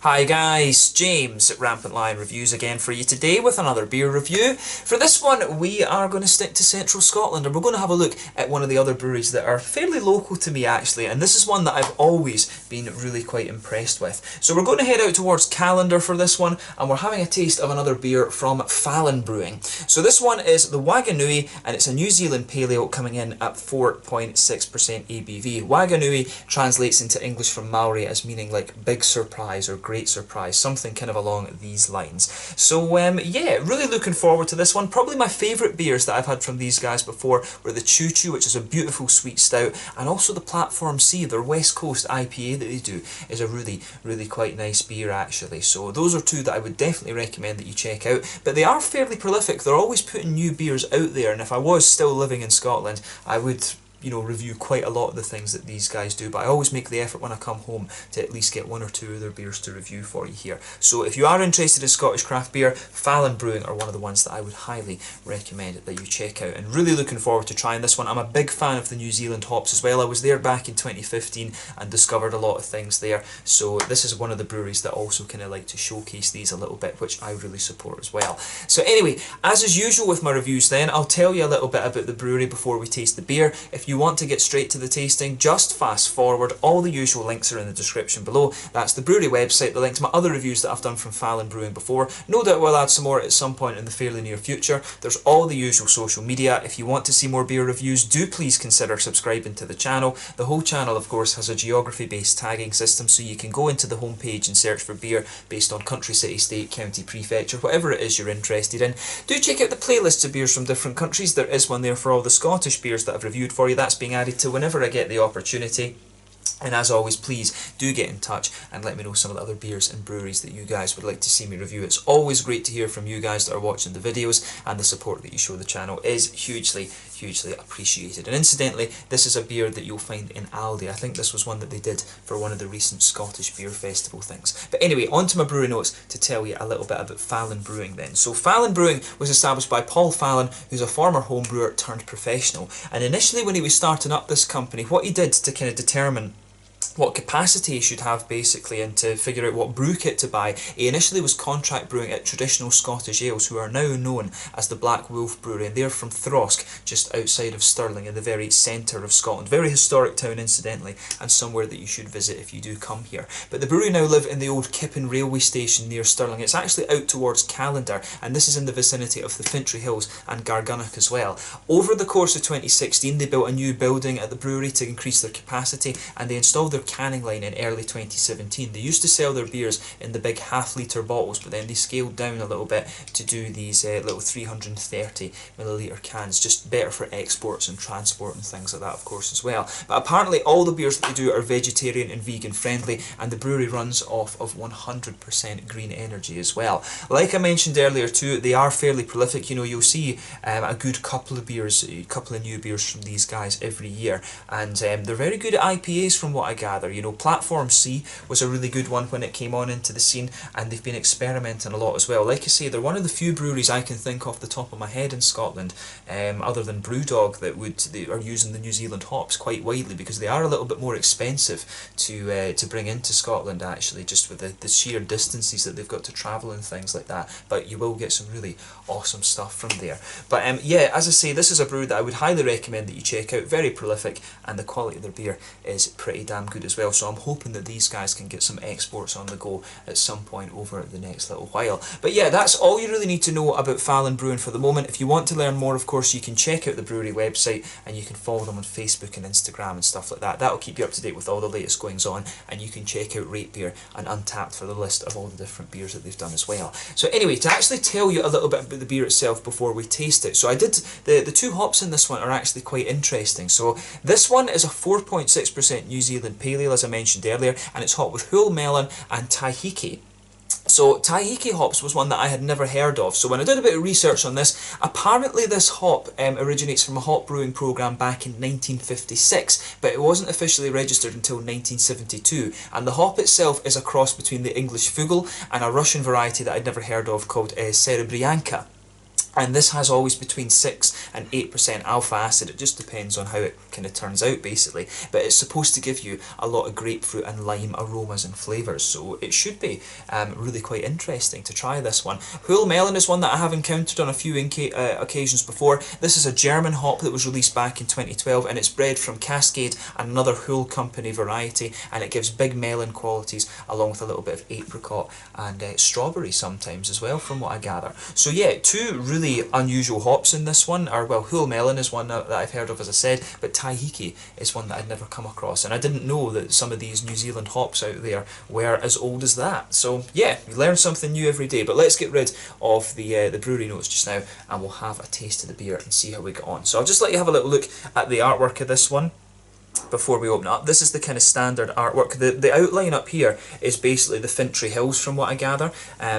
Hi guys, James at Rampant Lion Reviews again for you today with another beer review. For this one we are going to stick to central Scotland and we're going to have a look at one of the other breweries that are fairly local to me actually, and this is one that I've always been really quite impressed with. So we're going to head out towards Callander for this one and we're having a taste of another beer from Fallon Brewing. So this one is the Waganui and it's a New Zealand Pale Ale coming in at 4.6% ABV. Waganui translates into English from Maori as meaning like big surprise or great surprise, something kind of along these lines. So yeah, really looking forward to this one. Probably my favourite beers that I've had from these guys before were the Choo Choo, which is a beautiful sweet stout, and also the Platform C, their West Coast IPA that they do, is a really quite nice beer actually. So those are two that I would definitely recommend that you check out, but they are fairly prolific. They're always putting new beers out there, and if I was still living in Scotland, I would review quite a lot of the things that these guys do, but I always make the effort when I come home to at least get one or two of their beers to review for you here. So if you are interested in Scottish craft beer, Fallon Brewing are one of the ones that I would highly recommend that you check out, and really looking forward to trying this one. I'm a big fan of the New Zealand hops as well. I was there back in 2015 and discovered a lot of things there, so this is one of the breweries that also kind of like to showcase these a little bit, which I really support as well. So anyway, as is usual with my reviews then, I'll tell you a little bit about the brewery before we taste the beer. If you want to get straight to the tasting, just fast forward. All the usual links are in the description below. That's the brewery website, the link to my other reviews that I've done from Fallon Brewing before. No doubt we'll add some more at some point in the fairly near future. There's all the usual social media. If you want to see more beer reviews, do please consider subscribing to the channel. The whole channel, of course, has a geography-based tagging system, so you can go into the homepage and search for beer based on country, city, state, county, prefecture, whatever it is you're interested in. Do check out the playlists of beers from different countries. There is one there for all the Scottish beers that I've reviewed for you. That's being added to whenever I get the opportunity. And as always, please do get in touch and let me know some of the other beers and breweries that you guys would like to see me review. It's always great to hear from you guys that are watching the videos, and the support that you show the channel is hugely appreciated. And incidentally, this is a beer that you'll find in Aldi. I think this was one that they did for one of the recent Scottish Beer Festival things. But anyway, on to my brewery notes to tell you a little bit about Fallon Brewing then. So Fallon Brewing was established by Paul Fallon, who's a former home brewer turned professional. And initially when he was starting up this company, what he did to kind of determine what capacity he should have basically and to figure out what brew kit to buy, he initially was contract brewing at traditional Scottish ales, who are now known as the Black Wolf Brewery, and they're from Throsk, just outside of Stirling in the very centre of Scotland. Very historic town incidentally, and somewhere that you should visit if you do come here. But the brewery now live in the old Kippen railway station near Stirling. It's actually out towards Callander, and this is in the vicinity of the Fintry Hills and Gargunnock as well. Over the course of 2016 they built a new building at the brewery to increase their capacity, and they installed their canning line in early 2017. They used to sell their beers in the big half-litre bottles, but then they scaled down a little bit to do these little 330ml cans, just better for exports and transport and things like that, of course, as well. But apparently all the beers that they do are vegetarian and vegan friendly, and the brewery runs off of 100% green energy as well. Like I mentioned earlier too, they are fairly prolific. You'll see a good couple of new beers from these guys every year, and they're very good at IPAs from what I gather. Platform C was a really good one when it came on into the scene, and they've been experimenting a lot as well. Like I say, they're one of the few breweries I can think off the top of my head in Scotland, other than Brewdog, they are using the New Zealand hops quite widely, because they are a little bit more expensive to bring into Scotland actually, just with the sheer distances that they've got to travel and things like that. But you will get some really awesome stuff from there. But yeah, as I say, this is a brew that I would highly recommend that you check out. Very prolific, and the quality of their beer is pretty damn good as well. So I'm hoping that these guys can get some exports on the go at some point over the next little while. But yeah, that's all you really need to know about Fallon Brewing for the moment. If you want to learn more, of course, you can check out the brewery website, and you can follow them on Facebook and Instagram and stuff like that. That'll keep you up to date with all the latest goings on, and you can check out Rate Beer and Untappd for the list of all the different beers that they've done as well. So anyway, to actually tell you a little bit about the beer itself before we taste it. So I did, the two hops in this one are actually quite interesting. So this one is a 4.6% New Zealand Pale Ale, as I mentioned earlier, and it's hopped with Hull Melon and Tahiki. So Tahiki hops was one that I had never heard of. So when I did a bit of research on this, apparently this hop originates from a hop brewing program back in 1956, but it wasn't officially registered until 1972. And the hop itself is a cross between the English Fugel and a Russian variety that I'd never heard of called Serebryanka. And this has always between 6 and 8% alpha acid. It just depends on how it kind of turns out, basically. But it's supposed to give you a lot of grapefruit and lime aromas and flavours, so it should be really quite interesting to try this one. Huell Melon is one that I have encountered on a few occasions before. This is a German hop that was released back in 2012, and it's bred from Cascade, another Huell company variety, and it gives big melon qualities along with a little bit of apricot and strawberry sometimes as well, from what I gather. So yeah, two really unusual hops in this one. Or, well, Huell Melon is one that I've heard of, as I said, but Tahiki is one that I'd never come across, and I didn't know that some of these New Zealand hops out there were as old as that. So yeah, you learn something new every day. But let's get rid of the brewery notes just now, and we'll have a taste of the beer and see how we get on. So I'll just let you have a little look at the artwork of this one before we open it up. This is the kind of standard artwork. The outline up here is basically the Fintry Hills, from what I gather.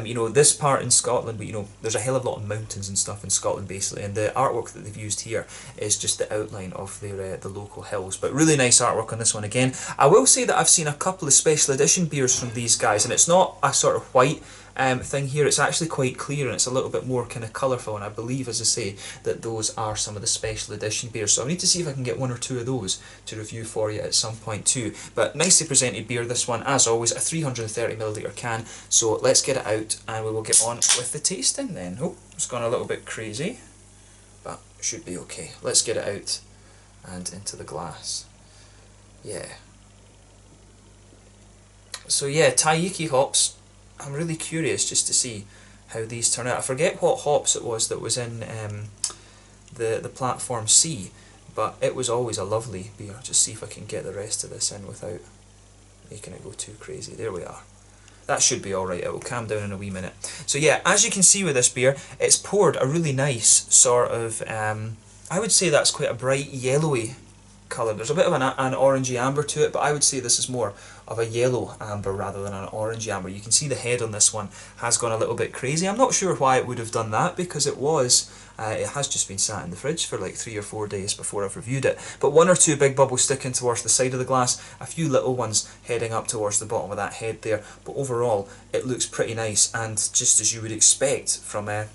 You know, this part in Scotland, but you know, there's a hell of a lot of mountains and stuff in Scotland basically, and the artwork that they've used here is just the outline of their the local hills. But really nice artwork on this one again. I will say that I've seen a couple of special edition beers from these guys, and it's not a sort of white thing here. It's actually quite clear, and it's a little bit more kind of colourful, and I believe, as I say, that those are some of the special edition beers. So I need to see if I can get one or two of those to review for you at some point too. But nicely presented beer, this one, as always, a 330ml can. So let's get it out and we will get on with the tasting then. Oh, it's gone a little bit crazy, but it should be okay. Let's get it out and into the glass. Yeah. So yeah, Tahiki hops. I'm really curious just to see how these turn out. I forget what hops it was that was in the Platform C, but it was always a lovely beer. Just see if I can get the rest of this in without making it go too crazy. There we are. That should be alright. It will calm down in a wee minute. So yeah, as you can see with this beer, it's poured a really nice sort of, I would say that's quite a bright yellowy colour. There's a bit of an orangey amber to it, but I would say this is more of a yellow amber rather than an orangey amber. You can see the head on this one has gone a little bit crazy. I'm not sure why it would have done that, because it has just been sat in the fridge for like 3 or 4 days before I've reviewed it. But one or two big bubbles sticking towards the side of the glass, a few little ones heading up towards the bottom of that head there. But overall, it looks pretty nice, and just as you would expect from a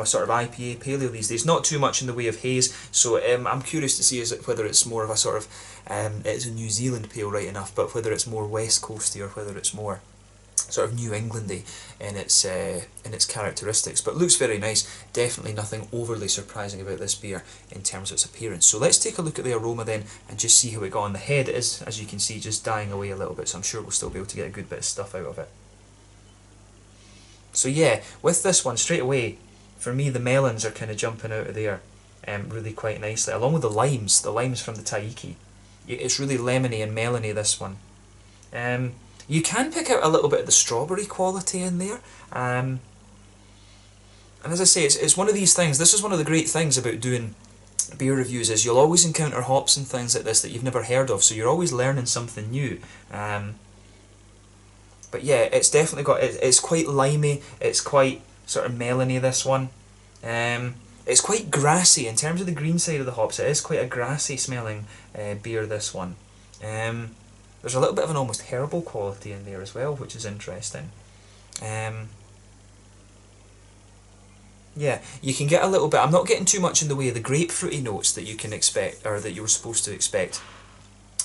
sort of IPA pale ale these days. Not too much in the way of haze, so I'm curious to see whether it's more of a sort of, it's a New Zealand pale right enough, but whether it's more West Coasty or whether it's more sort of New Englandy in its characteristics. But looks very nice. Definitely nothing overly surprising about this beer in terms of its appearance. So let's take a look at the aroma then and just see how it got on. The head is, as you can see, just dying away a little bit, so I'm sure we'll still be able to get a good bit of stuff out of it. So yeah, with this one, straight away, for me, the melons are kind of jumping out of there really quite nicely, along with the limes from the Tahiki. It's really lemony and melony, this one. You can pick out a little bit of the strawberry quality in there. And as I say, it's one of these things. This is one of the great things about doing beer reviews, is you'll always encounter hops and things like this that you've never heard of, so you're always learning something new. But yeah, it's definitely got, it's quite limey, it's quite sort of melony, this one. It's quite grassy in terms of the green side of the hops. It is quite a grassy smelling beer, this one. There's a little bit of an almost herbal quality in there as well, which is interesting. Yeah, you can get a little bit, I'm not getting too much in the way of the grapefruity notes that you can expect, or that you were supposed to expect.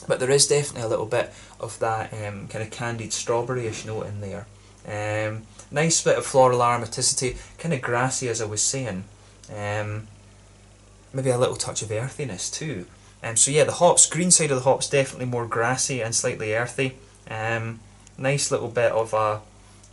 But there is definitely a little bit of that kind of candied strawberry-ish note in there. Nice bit of floral aromaticity, kind of grassy, as I was saying. Maybe a little touch of earthiness too. So yeah, the hops, green side of the hops, definitely more grassy and slightly earthy. Nice little bit of a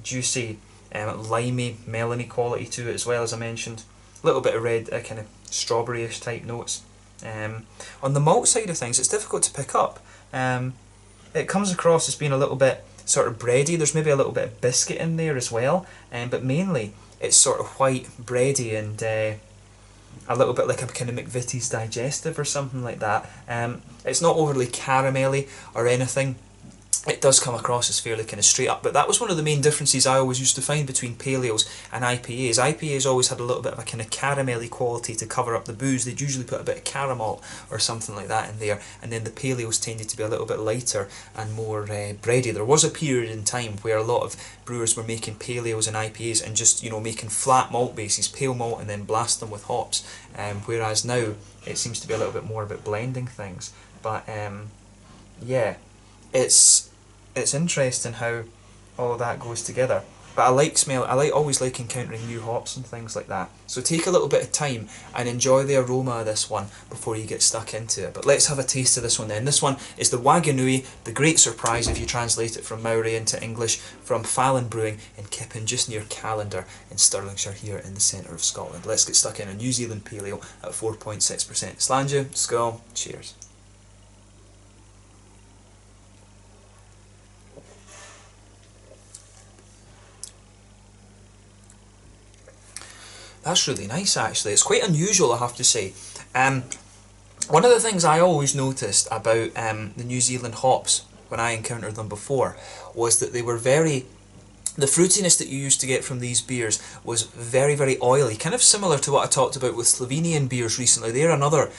juicy, limey, melony quality to it as well, as I mentioned. A little bit of red, kind of strawberry-ish type notes. On the malt side of things, it's difficult to pick up. It comes across as being a little bit sort of bready. There's maybe a little bit of biscuit in there as well, but mainly it's sort of white, bready, and a little bit like a kind of McVitie's Digestive or something like that. It's not overly caramelly or anything. it does come across as fairly kind of straight up, but that was one of the main differences I always used to find between pale ales and IPAs. IPAs always had a little bit of a kind of caramelly quality to cover up the booze. They'd usually put a bit of caramel or something like that in there, and then the pale ales tended to be a little bit lighter and more bready. There was a period in time where a lot of brewers were making pale ales and IPAs and just, you know, making flat malt bases, pale malt, and then blast them with hops, whereas now it seems to be a little bit more about blending things. But yeah, it's interesting how all of that goes together. But I like always like encountering new hops and things like that. So take a little bit of time and enjoy the aroma of this one before you get stuck into it. But let's have a taste of this one then. This one is the Waganui, the Great Surprise if you translate it from Maori into English, from Fallon Brewing in Kippen, just near Callander in Stirlingshire here in the centre of Scotland. Let's get stuck in a New Zealand Pale Ale at 4.6%. Slàinte, skål, cheers. That's really nice actually. It's quite unusual, I have to say. One of the things I always noticed about the New Zealand hops when I encountered them before was that they were the fruitiness that you used to get from these beers was very, very oily, kind of similar to what I talked about with Slovenian beers recently. They're another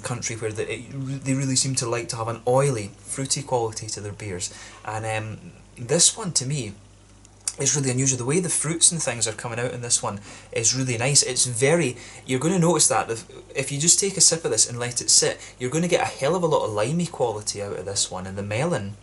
country where they really seem to like to have an oily, fruity quality to their beers. And this one, to me, is really unusual. The way the fruits and things are coming out in this one is really nice. It's you're going to notice that if you just take a sip of this and let it sit, you're going to get a hell of a lot of limey quality out of this one, and the melon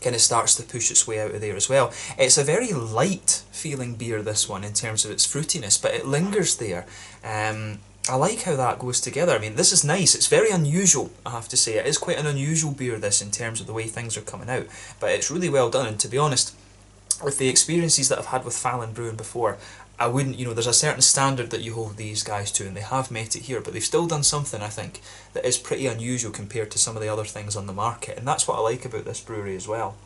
kind of starts to push its way out of there as well. It's a very light feeling beer, this one, in terms of its fruitiness, but it lingers there. I like how that goes together. I mean, this is nice. It's very unusual, I have to say. It is quite an unusual beer, this, in terms of the way things are coming out, but it's really well done. And to be honest, with the experiences that I've had with Fallon Brewing before, I wouldn't, there's a certain standard that you hold these guys to, and they have met it here, but they've still done something, I think, that is pretty unusual compared to some of the other things on the market, and that's what I like about this brewery as well.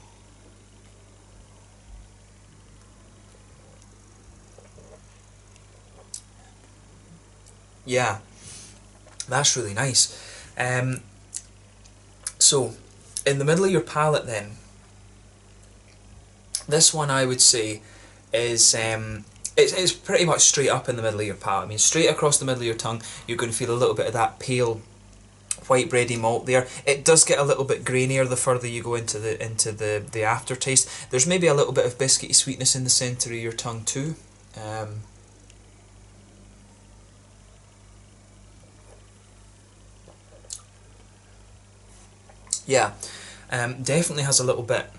Yeah, that's really nice. So, in the middle of your palate then, this one I would say is it's pretty much straight up in the middle of your palate. I mean, straight across the middle of your tongue, you're going to feel a little bit of that pale white bready malt there. It does get a little bit grainier the further you go into the aftertaste. There's maybe a little bit of biscuity sweetness in the centre of your tongue too. Yeah, definitely has a little bit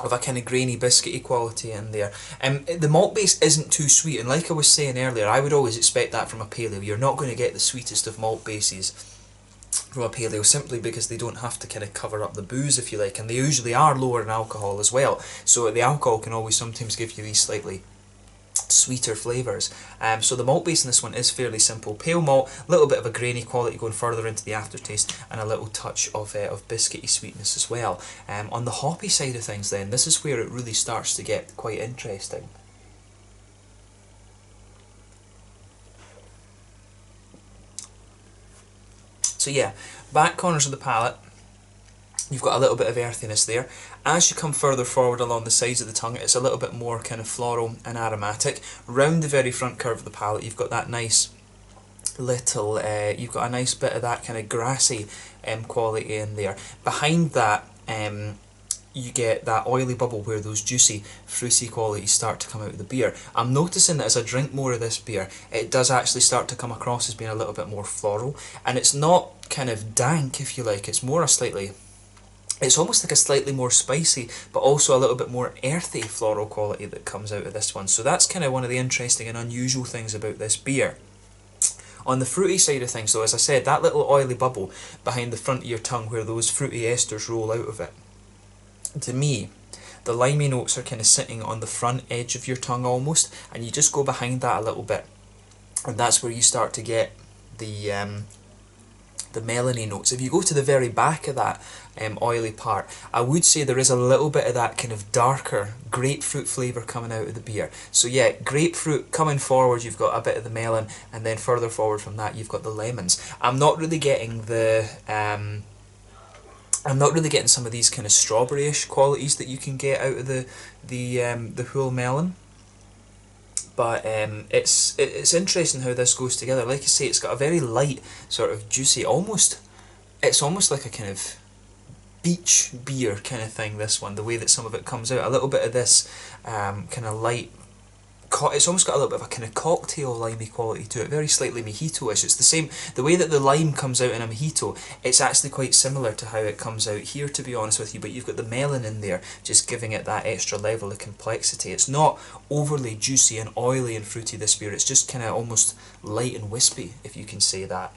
of a kind of grainy biscuity quality in there. The malt base isn't too sweet, and like I was saying earlier, I would always expect that from a pale ale. You're not going to get the sweetest of malt bases from a pale ale simply because they don't have to kind of cover up the booze, if you like, and they usually are lower in alcohol as well, so the alcohol can always sometimes give you these slightly sweeter flavours. So the malt base in this one is fairly simple. Pale malt, a little bit of a grainy quality going further into the aftertaste, and a little touch of biscuity sweetness as well. On the hoppy side of things then, this is where it really starts to get quite interesting. So yeah, back corners of the palate, you've got a little bit of earthiness there. As you come further forward along the sides of the tongue, it's a little bit more kind of floral and aromatic. Round the very front curve of the palate, you've got that nice little, you've got a nice bit of that kind of grassy quality in there. Behind that, you get that oily bubble where those juicy, fruity qualities start to come out of the beer. I'm noticing that as I drink more of this beer, it does actually start to come across as being a little bit more floral, and it's not kind of dank, if you like. It's more it's almost like a slightly more spicy, but also a little bit more earthy floral quality that comes out of this one. So that's kind of one of the interesting and unusual things about this beer. On the fruity side of things though, as I said, that little oily bubble behind the front of your tongue where those fruity esters roll out of it, to me, the limey notes are kind of sitting on the front edge of your tongue almost, and you just go behind that a little bit, and that's where you start to get the melony notes. If you go to the very back of that oily part, I would say there is a little bit of that kind of darker grapefruit flavour coming out of the beer. So yeah, grapefruit coming forward, you've got a bit of the melon, and then further forward from that you've got the lemons. I'm not really getting the I'm not really getting some of these kind of strawberry-ish qualities that you can get out of the whole melon. But it's interesting how this goes together. Like I say, it's got a very light, sort of juicy, it's almost like a kind of beach beer kind of thing, this one, the way that some of it comes out. A little bit of this kind of light, it's almost got a little bit of a kind of cocktail limey quality to it, very slightly mojito-ish. It's the same, the way that the lime comes out in a mojito, it's actually quite similar to how it comes out here, to be honest with you, but you've got the melon in there, just giving it that extra level of complexity. It's not overly juicy and oily and fruity, this beer, it's just kind of almost light and wispy, if you can say that.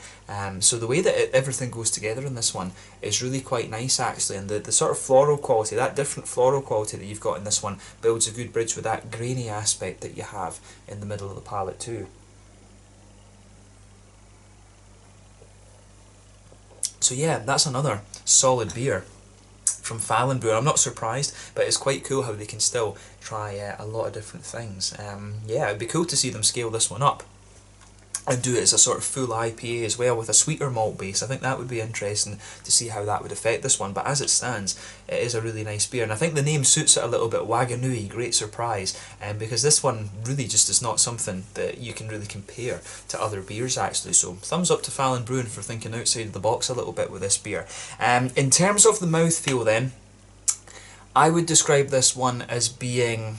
So the way that everything goes together in this one is really quite nice, actually, and the sort of floral quality, that different floral quality that you've got in this one, builds a good bridge with that grainy aspect that you have in the middle of the palate too. So yeah, that's another solid beer from Fallon Brewing. I'm not surprised, but it's quite cool how they can still try a lot of different things. Yeah, it'd be cool to see them scale this one up and do it as a sort of full IPA as well with a sweeter malt base. I think that would be interesting to see how that would affect this one, but as it stands, it is a really nice beer, and I think the name suits it a little bit. Waganui, great surprise, because this one really just is not something that you can really compare to other beers, actually. So thumbs up to Fallon Brewing for thinking outside of the box a little bit with this beer. In terms of the mouthfeel then, I would describe this one as being,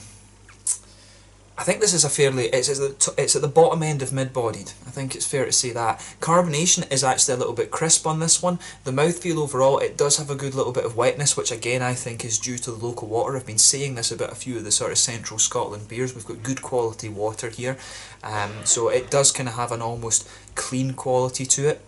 I think this is a fairly, it's at the bottom end of mid-bodied. I think it's fair to say that. Carbonation is actually a little bit crisp on this one. The mouthfeel overall, it does have a good little bit of wetness, which again I think is due to the local water. I've been saying this about a few of the sort of central Scotland beers. We've got good quality water here. So it does kind of have an almost clean quality to it.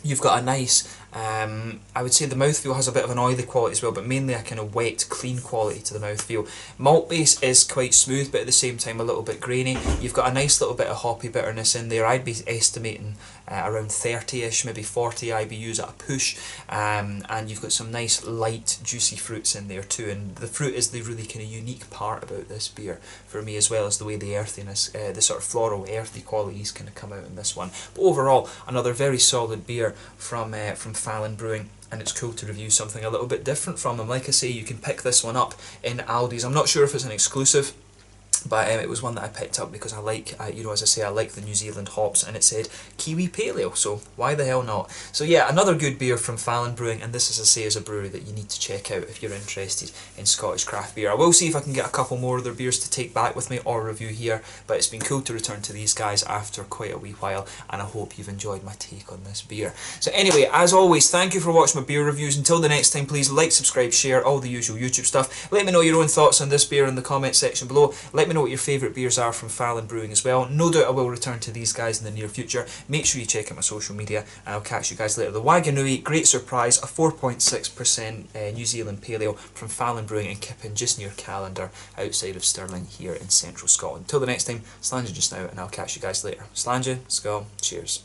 You've got a nice, I would say the mouthfeel has a bit of an oily quality as well, but mainly a kind of wet, clean quality to the mouthfeel. Malt base is quite smooth, but at the same time a little bit grainy. You've got a nice little bit of hoppy bitterness in there. I'd be estimating around 30-ish, maybe 40 IBUs at a push, and you've got some nice light, juicy fruits in there too, and the fruit is the really kind of unique part about this beer for me, as well as the way the earthiness, the sort of floral, earthy qualities kind of come out in this one. But overall, another very solid beer from Fallon Brewing, and it's cool to review something a little bit different from them. Like I say, you can pick this one up in Aldi's. I'm not sure if it's an exclusive, but it was one that I picked up because I like, you know, as I say, I like the New Zealand hops, and it said Kiwi Pale Ale, so why the hell not? So yeah, another good beer from Fallon Brewing, and this, as I say, is a brewery that you need to check out if you're interested in Scottish craft beer. I will see if I can get a couple more of their beers to take back with me or review here, but it's been cool to return to these guys after quite a wee while, and I hope you've enjoyed my take on this beer. So anyway, as always, thank you for watching my beer reviews. Until the next time, please like, subscribe, share, all the usual YouTube stuff. Let me know your own thoughts on this beer in the comment section below. Let me know what your favourite beers are from Fallon Brewing as well. No doubt I will return to these guys in the near future. Make sure you check out my social media, and I'll catch you guys later. The Waganui, great surprise, a 4.6% New Zealand Pale Ale from Fallon Brewing in Kippen, just near Callander, outside of Stirling here in central Scotland. Till the next time, Slàinte just now, and I'll catch you guys later. Slàinte, Skål, cheers.